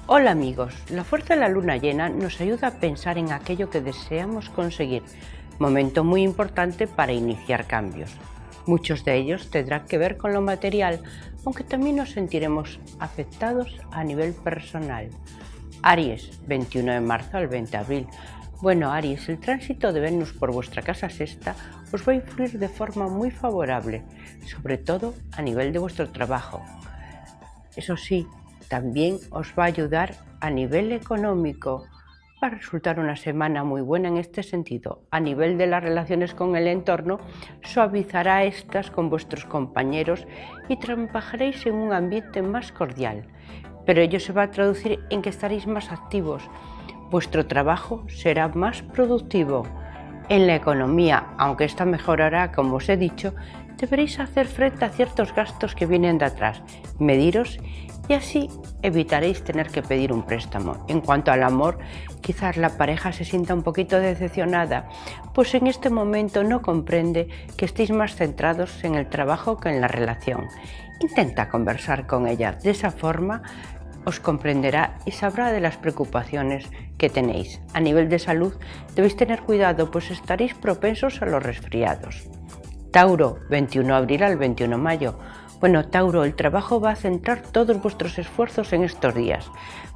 Hola amigos, la fuerza de la luna llena nos ayuda a pensar en aquello que deseamos conseguir, momento muy importante para iniciar cambios. Muchos de ellos tendrán que ver con lo material, aunque también nos sentiremos afectados a nivel personal. Aries, 21 de marzo al 20 de abril. Bueno, Aries, el tránsito de Venus por vuestra casa sexta os va a influir de forma muy favorable, sobre todo a nivel de vuestro trabajo. Eso sí, también os va a ayudar a nivel económico. Va a resultar una semana muy buena en este sentido. A nivel de las relaciones con el entorno, suavizará estas con vuestros compañeros y trabajaréis en un ambiente más cordial. Pero ello se va a traducir en que estaréis más activos. Vuestro trabajo será más productivo. En la economía, aunque esta mejorará, como os he dicho, deberéis hacer frente a ciertos gastos que vienen de atrás, mediros y así evitaréis tener que pedir un préstamo. En cuanto al amor, quizás la pareja se sienta un poquito decepcionada, pues en este momento no comprende que estéis más centrados en el trabajo que en la relación. Intenta conversar con ella, de esa forma os comprenderá y sabrá de las preocupaciones que tenéis. A nivel de salud debéis tener cuidado, pues estaréis propensos a los resfriados. Tauro, 21 de abril al 21 de mayo. Bueno, Tauro, el trabajo va a centrar todos vuestros esfuerzos en estos días,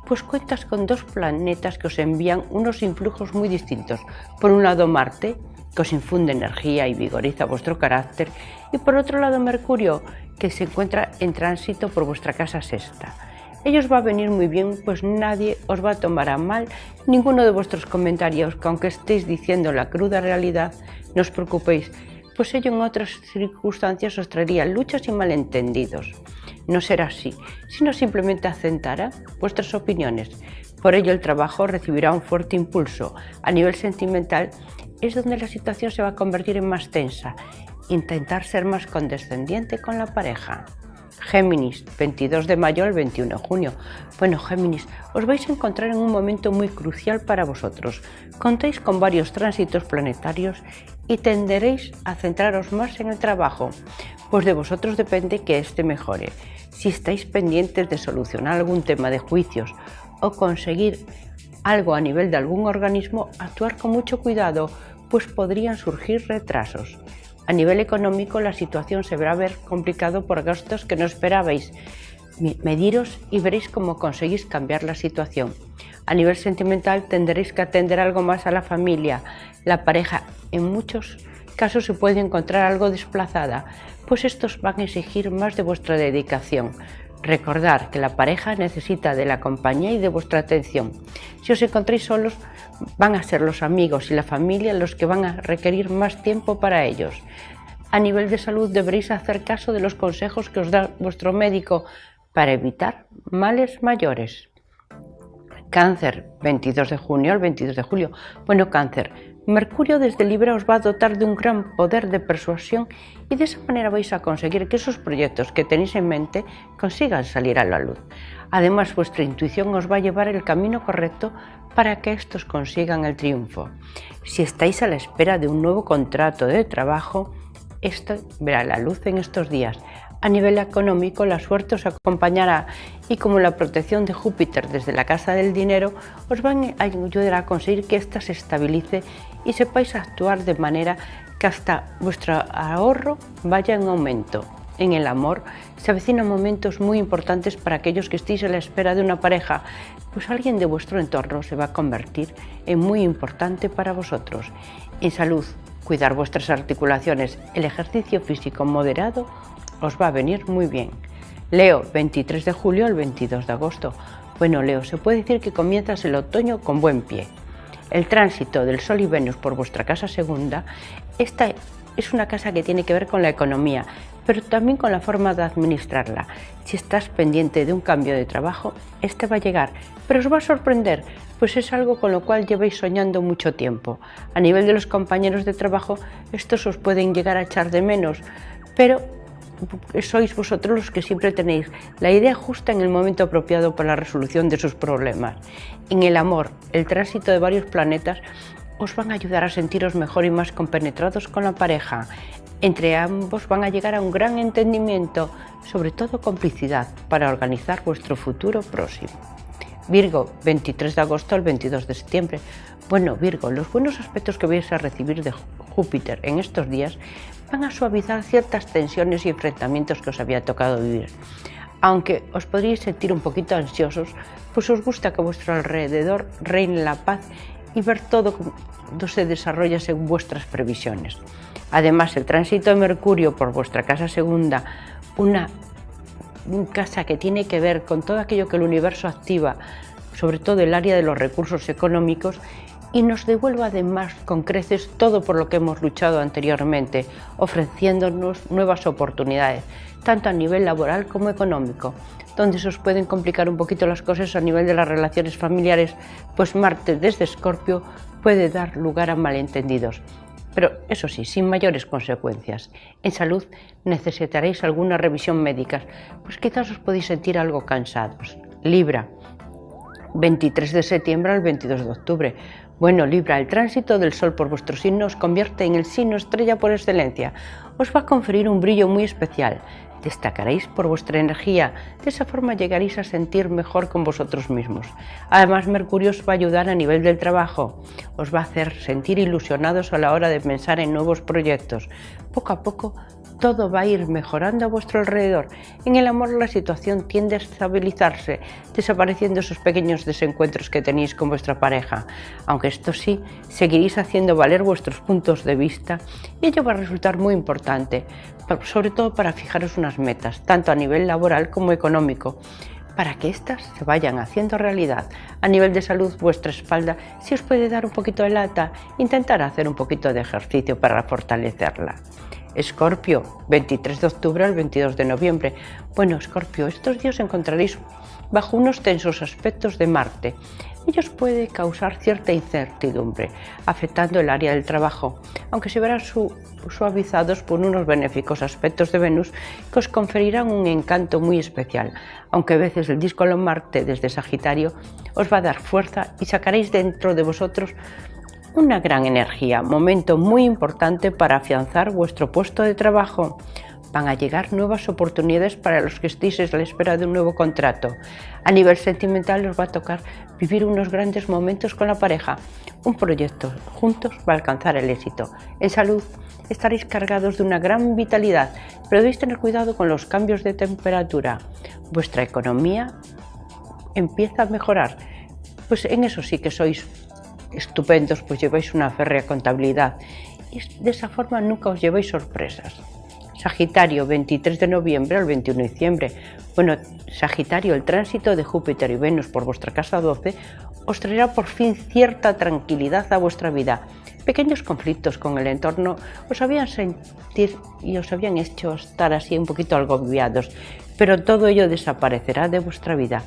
pues cuentas con dos planetas que os envían unos influjos muy distintos. Por un lado Marte, que os infunde energía y vigoriza vuestro carácter, y por otro lado Mercurio, que se encuentra en tránsito por vuestra casa sexta. Ellos va a venir muy bien, pues nadie os va a tomar a mal ninguno de vuestros comentarios, que aunque estéis diciendo la cruda realidad, no os preocupéis, pues ello en otras circunstancias os traería luchas y malentendidos. No será así, sino simplemente acentará vuestras opiniones. Por ello el trabajo recibirá un fuerte impulso. A nivel sentimental es donde la situación se va a convertir en más tensa. Intentar ser más condescendiente con la pareja. Géminis, 22 de mayo al 21 de junio. Bueno, Géminis, os vais a encontrar en un momento muy crucial para vosotros. Contáis con varios tránsitos planetarios y tenderéis a centraros más en el trabajo, pues de vosotros depende que éste mejore. Si estáis pendientes de solucionar algún tema de juicios o conseguir algo a nivel de algún organismo, actuar con mucho cuidado, pues podrían surgir retrasos. A nivel económico, la situación se verá ver complicado por gastos que no esperabais. Mediros y veréis cómo conseguís cambiar la situación. A nivel sentimental, tendréis que atender algo más a la familia. La pareja, en muchos casos, se puede encontrar algo desplazada, pues estos van a exigir más de vuestra dedicación. Recordad que la pareja necesita de la compañía y de vuestra atención. Si os encontráis solos, van a ser los amigos y la familia los que van a requerir más tiempo para ellos. A nivel de salud deberéis hacer caso de los consejos que os da vuestro médico para evitar males mayores. Cáncer, 22 de junio al 22 de julio. Bueno, Cáncer, Mercurio desde Libra os va a dotar de un gran poder de persuasión y de esa manera vais a conseguir que esos proyectos que tenéis en mente consigan salir a la luz. Además, vuestra intuición os va a llevar el camino correcto para que estos consigan el triunfo. Si estáis a la espera de un nuevo contrato de trabajo, esto verá la luz en estos días. A nivel económico, la suerte os acompañará y como la protección de Júpiter desde la casa del dinero os van a ayudar a conseguir que ésta se estabilice y sepáis actuar de manera que hasta vuestro ahorro vaya en aumento. En el amor se avecinan momentos muy importantes para aquellos que estéis a la espera de una pareja, pues alguien de vuestro entorno se va a convertir en muy importante para vosotros. En salud, cuidar vuestras articulaciones, el ejercicio físico moderado os va a venir muy bien. Leo, 23 de julio al 22 de agosto. Bueno, Leo, se puede decir que comienzas el otoño con buen pie. El tránsito del Sol y Venus por vuestra casa segunda, esta es una casa que tiene que ver con la economía, pero también con la forma de administrarla. Si estás pendiente de un cambio de trabajo, este va a llegar, pero os va a sorprender, pues es algo con lo cual lleváis soñando mucho tiempo. A nivel de los compañeros de trabajo, estos os pueden llegar a echar de menos, pero sois vosotros los que siempre tenéis la idea justa en el momento apropiado para la resolución de sus problemas. En el amor, el tránsito de varios planetas os van a ayudar a sentiros mejor y más compenetrados con la pareja. Entre ambos van a llegar a un gran entendimiento, sobre todo complicidad, para organizar vuestro futuro próximo. Virgo, 23 de agosto al 22 de septiembre. Bueno, Virgo, los buenos aspectos que vais a recibir de Júpiter en estos días van a suavizar ciertas tensiones y enfrentamientos que os había tocado vivir. Aunque os podríais sentir un poquito ansiosos, pues os gusta que a vuestro alrededor reine la paz y ver todo cómo se desarrolla según vuestras previsiones. Además, el tránsito de Mercurio por vuestra casa segunda, una casa que tiene que ver con todo aquello que el universo activa, sobre todo el área de los recursos económicos, y nos devuelva además con creces todo por lo que hemos luchado anteriormente, ofreciéndonos nuevas oportunidades, tanto a nivel laboral como económico. Donde se os pueden complicar un poquito las cosas a nivel de las relaciones familiares, pues Marte desde Escorpio puede dar lugar a malentendidos. Pero eso sí, sin mayores consecuencias. En salud necesitaréis alguna revisión médica, pues quizás os podéis sentir algo cansados. Libra, 23 de septiembre al 22 de octubre. Bueno, Libra, el tránsito del Sol por vuestro signo os convierte en el signo estrella por excelencia. Os va a conferir un brillo muy especial. Destacaréis por vuestra energía, de esa forma llegaréis a sentir mejor con vosotros mismos. Además, Mercurio os va a ayudar a nivel del trabajo, os va a hacer sentir ilusionados a la hora de pensar en nuevos proyectos. Poco a poco, todo va a ir mejorando a vuestro alrededor. En el amor la situación tiende a estabilizarse, desapareciendo esos pequeños desencuentros que tenéis con vuestra pareja. Aunque esto sí, seguiréis haciendo valer vuestros puntos de vista y ello va a resultar muy importante, sobre todo para fijaros unas metas, tanto a nivel laboral como económico, para que éstas se vayan haciendo realidad. A nivel de salud, vuestra espalda, si os puede dar un poquito de lata, intentar hacer un poquito de ejercicio para fortalecerla. Escorpio, 23 de octubre al 22 de noviembre. Bueno, Escorpio, estos días os encontraréis bajo unos tensos aspectos de Marte. Ellos pueden causar cierta incertidumbre, afectando el área del trabajo, aunque se verán suavizados por unos benéficos aspectos de Venus que os conferirán un encanto muy especial, aunque a veces el díscolo Marte desde Sagitario os va a dar fuerza y sacaréis dentro de vosotros una gran energía, momento muy importante para afianzar vuestro puesto de trabajo. Van a llegar nuevas oportunidades para los que estéis a la espera de un nuevo contrato. A nivel sentimental os va a tocar vivir unos grandes momentos con la pareja. Un proyecto juntos va a alcanzar el éxito. En salud estaréis cargados de una gran vitalidad, pero debéis tener cuidado con los cambios de temperatura. Vuestra economía empieza a mejorar. Pues en eso sí que sois estupendos, pues lleváis una férrea contabilidad y de esa forma nunca os lleváis sorpresas. Sagitario, 23 de noviembre al 21 de diciembre. Bueno, Sagitario, el tránsito de Júpiter y Venus por vuestra casa 12 os traerá por fin cierta tranquilidad a vuestra vida. Pequeños conflictos con el entorno os habían sentir y os habían hecho estar así un poquito agobiados, pero todo ello desaparecerá de vuestra vida.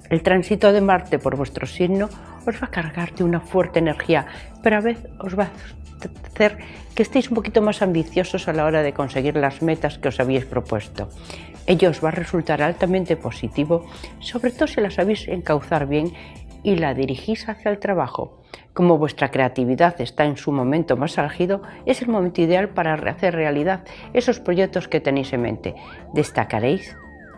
El tránsito de Marte por vuestro signo os va a cargar de una fuerte energía, pero a veces os va a hacer que estéis un poquito más ambiciosos a la hora de conseguir las metas que os habéis propuesto. Ello os va a resultar altamente positivo, sobre todo si las sabéis encauzar bien y la dirigís hacia el trabajo. Como vuestra creatividad está en su momento más álgido, es el momento ideal para hacer realidad esos proyectos que tenéis en mente. Destacaréis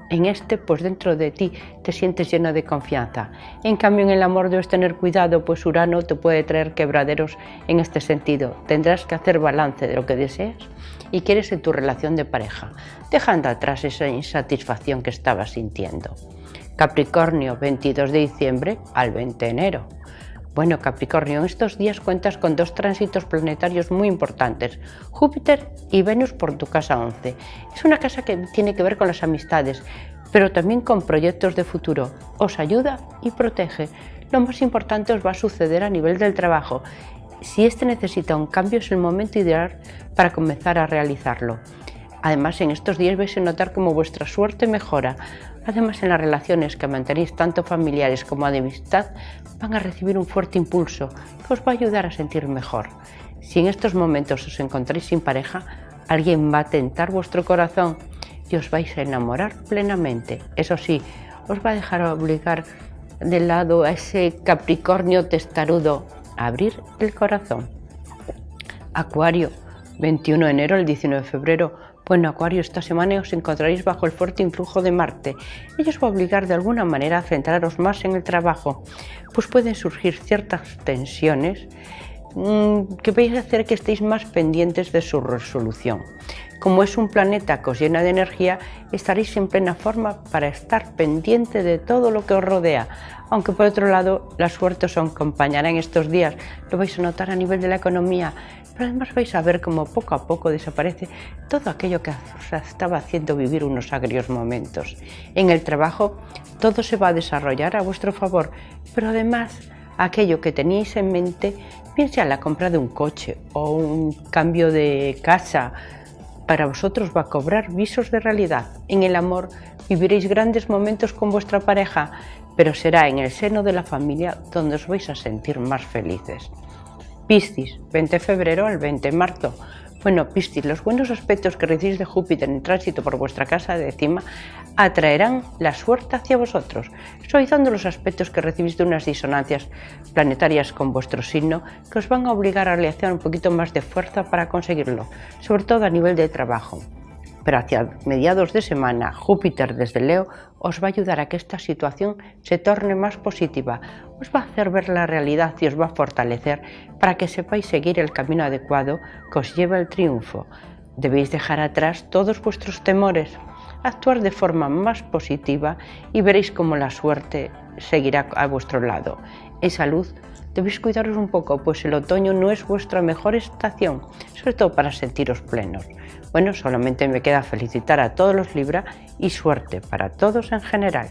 en pues dentro de ti te sientes lleno de confianza. En cambio, en el amor debes tener cuidado, pues Urano te puede traer quebraderos en este sentido. Tendrás que hacer balance de lo que deseas y quieres en tu relación de pareja, dejando atrás esa insatisfacción que estabas sintiendo. Capricornio, 22 de diciembre al 20 de enero. Bueno, Capricornio, en estos días cuentas con dos tránsitos planetarios muy importantes, Júpiter y Venus por tu casa 11. Es una casa que tiene que ver con las amistades, pero también con proyectos de futuro. Os ayuda y protege. Lo más importante os va a suceder a nivel del trabajo. Si este necesita un cambio, es el momento ideal para comenzar a realizarlo. Además, en estos días vais a notar cómo vuestra suerte mejora. Además, en las relaciones que mantenéis tanto familiares como de amistad, van a recibir un fuerte impulso que os va a ayudar a sentir mejor. Si en estos momentos os encontráis sin pareja, alguien va a tentar vuestro corazón y os vais a enamorar plenamente. Eso sí, os va a dejar obligar de lado a ese Capricornio testarudo a abrir el corazón. Acuario, 21 de enero al 19 de febrero. Bueno, Acuario, esta semana os encontraréis bajo el fuerte influjo de Marte. Ello os va a obligar de alguna manera a centraros más en el trabajo, pues pueden surgir ciertas tensiones que vais a hacer que estéis más pendientes de su resolución. Como es un planeta que os llena de energía, estaréis en plena forma para estar pendiente de todo lo que os rodea, aunque por otro lado la suerte os acompañará en estos días, lo vais a notar a nivel de la economía, pero además vais a ver cómo poco a poco desaparece todo aquello que os estaba haciendo vivir unos agrios momentos. En el trabajo todo se va a desarrollar a vuestro favor, pero además aquello que teníais en mente, bien sea la compra de un coche o un cambio de casa, para vosotros va a cobrar visos de realidad. En el amor viviréis grandes momentos con vuestra pareja, pero será en el seno de la familia donde os vais a sentir más felices. Piscis, 20 de febrero al 20 de marzo. Bueno, Piscis, los buenos aspectos que recibís de Júpiter en tránsito por vuestra casa de décima atraerán la suerte hacia vosotros, suavizando los aspectos que recibís de unas disonancias planetarias con vuestro signo que os van a obligar a realizar un poquito más de fuerza para conseguirlo, sobre todo a nivel de trabajo. Pero hacia mediados de semana, Júpiter desde Leo os va a ayudar a que esta situación se torne más positiva, os va a hacer ver la realidad y os va a fortalecer para que sepáis seguir el camino adecuado que os lleva al triunfo. Debéis dejar atrás todos vuestros temores, actuar de forma más positiva y veréis cómo la suerte seguirá a vuestro lado. En salud, debéis cuidaros un poco, pues el otoño no es vuestra mejor estación, sobre todo para sentiros plenos. Bueno, solamente me queda felicitar a todos los Libra y suerte para todos en general.